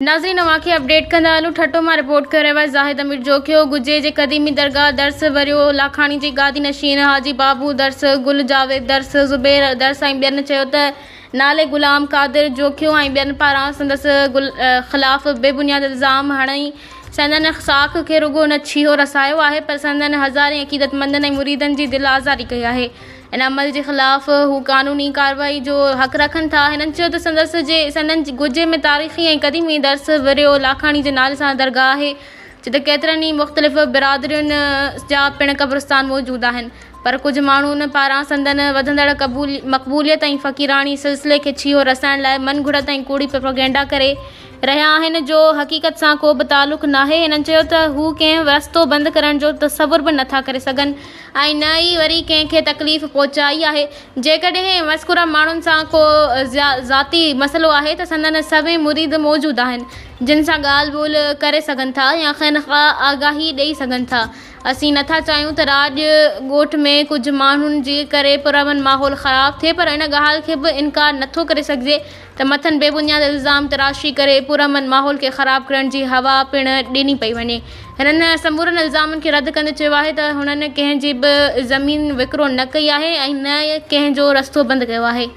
नाज़रीन अवांखे अपडेट कंदा हलूं। ठट्टो मां रिपोर्ट करे रहिया ज़ाहिद अमीर जोखियो गुजे जे क़दीमी दरगाह दर्स वरियो लाखाणी जी गादी नशीन हाजी बाबू दर्स गुल जावेद दर्स ज़ुबैर दर्स ऐं ॿियनि चयो त नाले गुलाम कादिर जोखियो ऐं ॿियनि पारां संदसि ख़िलाफ़ बेबुनियाद इल्ज़ाम हणई संदन साख खे रुगो न छीहो रसायो आहे पर संदन हज़ारे अक़ीदतमंदनि ऐं मुरीदनि जी दिलि आज़ारी कई आहे। इन अमल जे ख़िलाफ़ हू क़ानूनी कार्रवाई जो हक़ रखनि था। हिननि चयो त संदन गुजे में तारीख़ी ऐं क़दीमी दर्स वरियो लाखाणी जे नाले सां दरगाह आहे जिते केतिरनि ई मुख़्तलिफ़ बिरादरियुनि जा पिणु क़ब्रिस्तान मौजूदु आहिनि पर कुझु माण्हुनि पारां संदन वधंदड़ मक़बूलियत ऐं फ़क़ीरानी सिलसिले खे छीहो रसाइण लाइ मन घुरत ऐं कूड़ी प्रोपेगेंडा करे रहिया आहिनि जो हक़ीक़त सां को बि तालुक़ नाहे। हिननि चयो त हू कंहिं रस्तो बंदि करण जो तसवुर बि नथा करे सघनि ऐं न ई वरी कंहिंखे तकलीफ़ पहुचाई आहे। जेकॾहिं मज़कूरा माण्हुनि सां को ज़ाती मसइलो आहे त संदन सभई मुरीद मौजूदु आहिनि जिन सां ॻाल्हि ॿोल करे सघनि था या ख़ैरख़्वाह आगाही ॾेई सघनि था। असीं नथा चाहियूं त राॼ ॻोठ में कुझु माण्हुनि जे करे पुरअमन माहौल ख़राबु थिए पर इन ॻाल्हि खे बि इनकार नथो करे सघिजे त मथनि बेबुनियाद इल्ज़ाम तराशी करे पुरअमन माहौल खे ख़राबु करण जी हवा पिणु ॾिनी पई वञे। हिननि समूरनि इल्ज़ामनि खे रद्द कंदे चयो आहे त हुननि कंहिंजी बि ज़मीन विकिरो न कई आहे ऐं न कंहिंजो रस्तो बंदि कयो आहे।